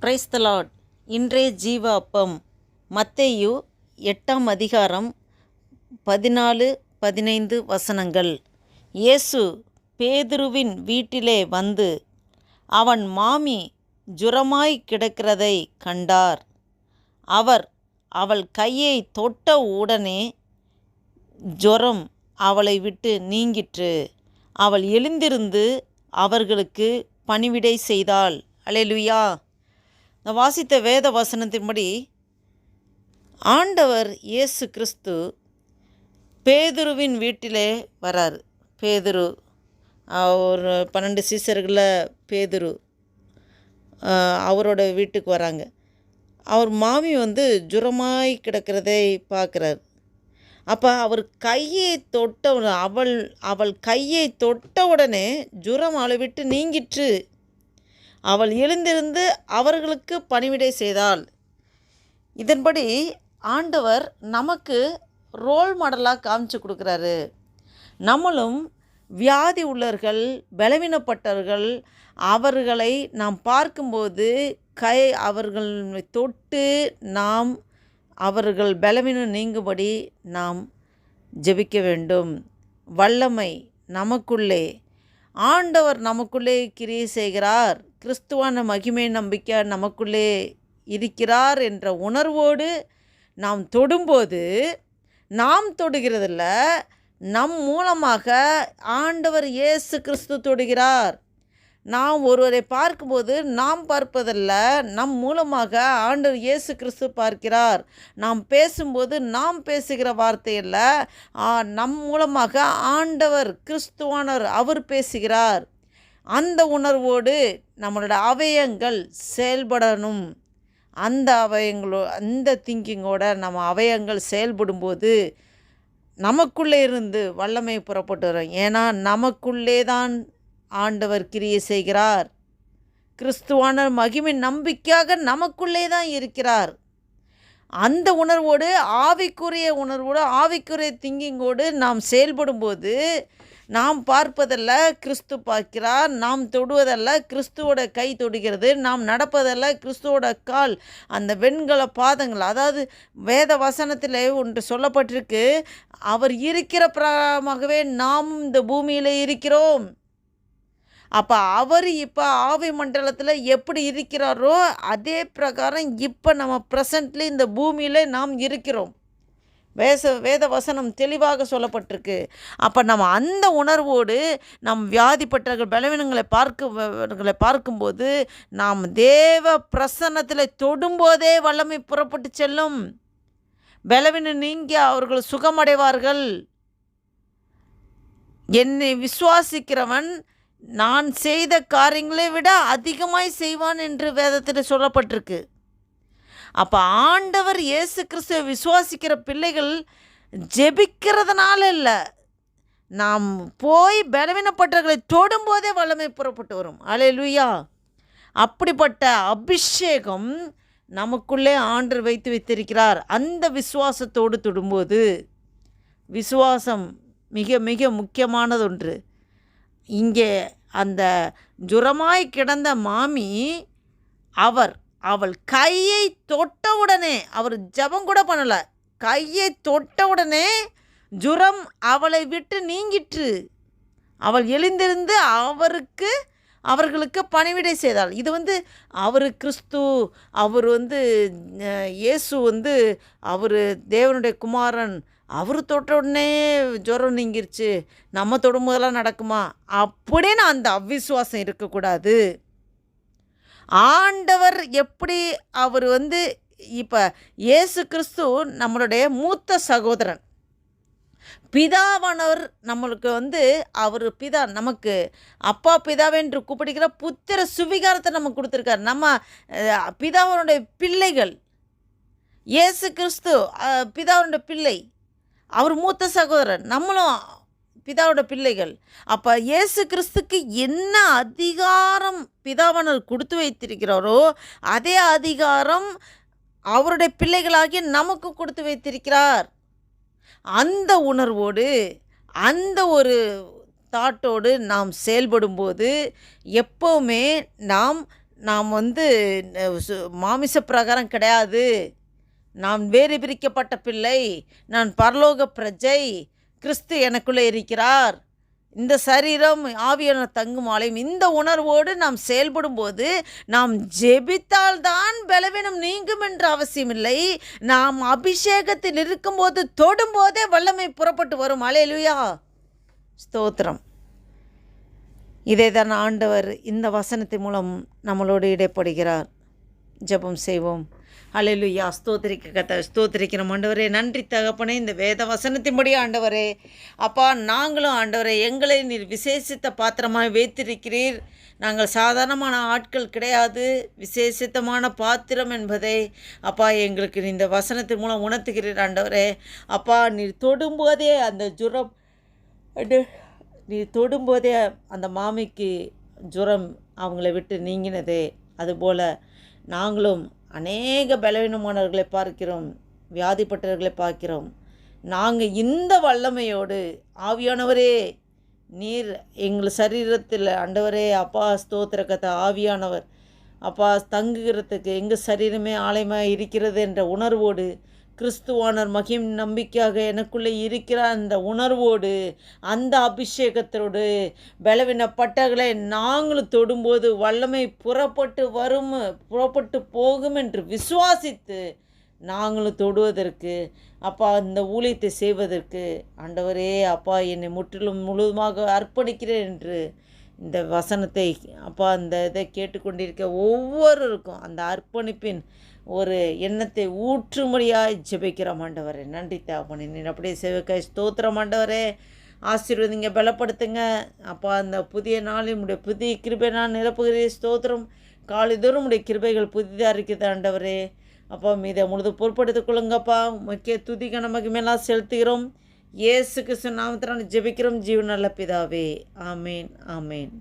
Praise the Lord. இன்றைய ஜீவ அப்பம் மத்தேயு 8ஆம் அதிகாரம் 14-15 வசனங்கள். இயேசு பேதுருவின் வீட்டிலே வந்து அவன் மாமி ஜுரமாய் கிடக்கிறதை கண்டார். அவர் அவள் கையை தொட்ட உடனே ஜுரம் அவளை விட்டு நீங்கிற்று. அவள் எழுந்திருந்து அவர்களுக்கு பணிவிடை செய்தாள். அல்லேலூயா. நான் வாசித்த வேத வசனத்தின்படி ஆண்டவர் இயேசு கிறிஸ்து பேதுருவின் வீட்டிலே வரார். பேதுரு ஒரு 12 சீசர்களில் பேதுரு அவரோட வீட்டுக்கு வராங்க. அவர் மாமி ஜுரமாய் கிடக்கிறதை பார்க்குறார். அப்போ அவர் கையை தொட்ட அவள் கையை தொட்ட உடனே ஜுரம் அவளை விட்டு நீங்கிற்று. அவள் எழுந்திருந்து அவர்களுக்கு பணிவிடை செய்தாள். இதன்படி ஆண்டவர் நமக்கு ரோல் மாடலாக காமிச்சு கொடுக்குறாரு. நம்மளும் வியாதி உள்ளவர்கள், பலவீனப்பட்டவர்கள், அவர்களை நாம் பார்க்கும்போது அவர்களை தொட்டு நாம் அவர்கள் பலவீனம் நீங்கும்படி நாம் ஜெபிக்க வேண்டும். வல்லமை நமக்குள்ளே, ஆண்டவர் நமக்குள்ளே கிரியை செய்கிறார், கிறிஸ்துவான மகிமை நம்பிக்கை நமக்குள்ளே இருக்கிறார் என்ற உணர்வோடு நாம் தொடும்போது, நாம் தொடுகிறதில்ல, நம் மூலமாக ஆண்டவர் இயேசு கிறிஸ்து தொடுகிறார். நாம் ஒருவரை பார்க்கும்போது நாம் பார்ப்பதல்ல, நம் மூலமாக ஆண்டவர் இயேசு கிறிஸ்து பார்க்கிறார். நாம் பேசும்போது நாம் பேசுகிற வார்த்தையல்ல, நம் மூலமாக ஆண்டவர் கிறிஸ்துவானவர் அவர் பேசுகிறார். அந்த உணர்வோடு நம்மளோட அவயங்கள் செயல்படணும். அந்த திங்கிங்கோட நம்ம அவயங்கள் செயல்படும்போது நமக்குள்ளே இருந்து வல்லமை புறப்பட்டு வரும். ஏன்னா நமக்குள்ளே தான் ஆண்டவர் கிரியை செய்கிறார். கிறிஸ்துவான மகிமை நம்பிக்கையாக நமக்குள்ளே தான் இருக்கிறார். அந்த உணர்வோடு, ஆவிக்குரிய திங்கிங்கோடு நாம் செயல்படும்போது நாம் பார்ப்பதல்ல, கிறிஸ்து பார்க்கிறார். நாம் தொடுவதல்ல, கிறிஸ்துவோட கை தொடுகிறது. நாம் நடப்பதல்ல, கிறிஸ்துவோட கால், அந்த வெண்கல பாதங்கள். அதாவது வேத வசனத்தில் ஒன்று சொல்லப்பட்டிருக்கு, அவர் இருக்கிற பிரகாரமாகவே நாமும் இந்த பூமியில் இருக்கிறோம். அப்போ அவர் இப்போ ஆவி மண்டலத்தில் எப்படி இருக்கிறாரோ அதே பிரகாரம் இப்போ நம்ம ப்ரெசண்ட்லி இந்த பூமியில் நாம் இருக்கிறோம். வேத வசனம் தெளிவாக சொல்லப்பட்டிருக்கு. அப்போ நம்ம அந்த உணர்வோடு நம் வியாதிப்பட்டவர்கள், பலவீனங்களை பார்க்கும்போது நாம் தேவ பிரசன்னத்தில் தொடும்போதே வல்லமை புறப்பட்டு செல்லும். பலவீனம் நீங்கி அவர்கள் சுகமடைவார்கள். என்னை விசுவாசிக்கிறவன் நான் செய்த காரியங்களை விட அதிகமாய் செய்வான் என்று வேதத்தில் சொல்லப்பட்டிருக்கு. அப்போ ஆண்டவர் இயேசு கிறிஸ்துவை விசுவாசிக்கிற பிள்ளைகள் ஜெபிக்கிறதுனால இல்லை, நாம் போய் பலவீனப்பட்டவர்களை தொடும்போதே வல்லமை புறப்பட்டு வரும். அல்லேலூயா. அப்படிப்பட்ட அபிஷேகம் நமக்குள்ளே ஆண்டவர் வைத்திருக்கிறார். அந்த விசுவாசத்தோடு தொடும்போது, விசுவாசம் மிக மிக முக்கியமானது ஒன்று. இங்கே அந்த ஜுரமாய் கிடந்த மாமி அவள் கையை தொட்டவுடனே, அவர் ஜெபம் கூட பண்ணலை, கையை தொட்டவுடனே ஜுரம் அவளை விட்டு நீங்கிற்று. அவள் எழுந்திருந்து அவர்களுக்கு பணிவிடை செய்தாள். இது அவர் கிறிஸ்து, அவர் இயேசு அவர் தேவனுடைய குமாரன், அவர் தொட்ட உடனே ஜுரம் நீங்கிருச்சு, நம்ம தொடும்போதெல்லாம் நடக்குமா அப்படின்னு அந்த அவிசுவாசம் இருக்கக்கூடாது. ஆண்டவர் எப்படி அவர் இப்போ இயேசு கிறிஸ்து நம்மளுடைய மூத்த சகோதரன், பிதாவானவர் நம்மளுக்கு அவர் பிதா, நமக்கு அப்பா பிதாவென்று கூப்பிடுகிற புத்திர சுவிகாரத்தை நமக்கு கொடுத்துருக்கார். நம்ம பிதாவனுடைய பிள்ளைகள். இயேசு கிறிஸ்து பிதாவுடைய பிள்ளை, அவர் மூத்த சகோதரன், நம்மளும் பிதாவோட பிள்ளைகள். அப்போ இயேசு கிறிஸ்துக்கு என்ன அதிகாரம் பிதாவானவர் கொடுத்து வைத்திருக்கிறாரோ அதே அதிகாரம் அவருடைய பிள்ளைகளாகிய நமக்கு கொடுத்து வைத்திருக்கிறார். அந்த உணர்வோடு, அந்த ஒரு தாட்டோடு நாம் செயல்படும்போது எப்போவுமே நாம் நாம் மாமிச பிரகாரம் கிடையாது, நான் வேறு பிரிக்கப்பட்ட பிள்ளை, நான் பரலோக பிரஜை, கிறிஸ்து எனக்குள்ளே இருக்கிறார், இந்த சரீரம் ஆவியானவர் தங்கும் ஆலயம், இந்த உணர்வோடு நாம் செயல்படும்போது நாம் ஜெபித்தால்தான் பலவீனம் நீங்கும் என்ற அவசியமில்லை. நாம் அபிஷேகத்தில் இருக்கும்போது தொடும்போதே வல்லமை புறப்பட்டு வரும். அல்லேலூயா, ஸ்தோத்திரம். இதை தான் ஆண்டவர் இந்த வசனத்தின் மூலம் நம்மளோடு இடைப்படுகிறார். ஜெபம் செய்வோம். அல்லேலூயா, ஸ்தோத்திரிக்கிறோம் ஆண்டவரே. நன்றி தகப்பனே, இந்த வேத வசனத்தின்படி ஆண்டவரே அப்பா, நாங்களும் ஆண்டவரே எங்களை நீர் விசேஷித்த பாத்திரமாக வைத்திருக்கிறீர். நாங்கள் சாதாரணமான ஆட்கள் கிடையாது, விசேஷித்தமான பாத்திரம் என்பதை அப்பா எங்களுக்கு இந்த வசனத்தின் மூலம் உணர்த்துகிறீர் ஆண்டவரே. அப்பா, நீர் தொடும்போதே அந்த ஜுரம், நீர் தொடும்போதே அந்த மாமிக்கு ஜுரம் அவங்கள விட்டு நீங்கினதே, அதுபோல் நாங்களும் அநேக பலவீனமானவர்களை பார்க்கிறோம், வியாதிப்பட்டவர்களை பார்க்கிறோம். நாங்கள் இந்த வல்லமையோடு ஆவியானவரே நீர் எங்கள் சரீரத்தில் ஆண்டவரே அப்பா ஸ்தோத்திர கதை ஆவியானவர் அப்பா தங்குகிறதுக்கு எங்கள் சரீரமே ஆலயமாக இருக்கிறது என்ற உணர்வோடு, கிறிஸ்துவானர் மகிம் நம்பிக்கையாக எனக்குள்ளே இருக்கிற அந்த உணர்வோடு, அந்த அபிஷேகத்தோடு பலவீனப்பட்டகளை நாங்களும் தொடும்போது வல்லமை புறப்பட்டு போகும் என்று விசுவாசித்து நாங்களும் தொடுவதற்கு அப்பா இந்த ஊழியத்தை செய்வதற்கு ஆண்டவரே அப்பா என்னை முழுவதுமாக அர்ப்பணிக்கிறேன் என்று இந்த வசனத்தை அப்பா இந்த இதை கேட்டுக்கொண்டிருக்க ஒவ்வொருவருக்கும் அந்த அர்ப்பணிப்பின் ஒரு எண்ணத்தை ஊற்றும்படியாக ஜெபிக்கிறோம் ஆண்டவரே. நன்றி தகப்பனே, நீ அப்படியே சேவக்காய் ஸ்தோத்திரம் ஆண்டவரே. ஆசீர்வதிங்க, பலப்படுத்துங்க அப்பா. அந்த புதிய நாளில் உடைய புதிய கிருபை நான் நிரப்புகிறேன். ஸ்தோத்திரம். காலைதோறும் உடைய கிருபைகள் புதிதாக இருக்குது ஆண்டவரே. அப்பா மீதை முழுது பொறுப்படுத்திக் கொள்ளுங்கப்பா. முக்கிய துதிக்க நமக்கு மேலாம் செலுத்துகிறோம். இயேசு கிறிஸ்து நாமத்தினால் ஜெபிக்கிறோம் ஜீவன் நல்ல பிதாவே. ஆமேன், ஆமேன்.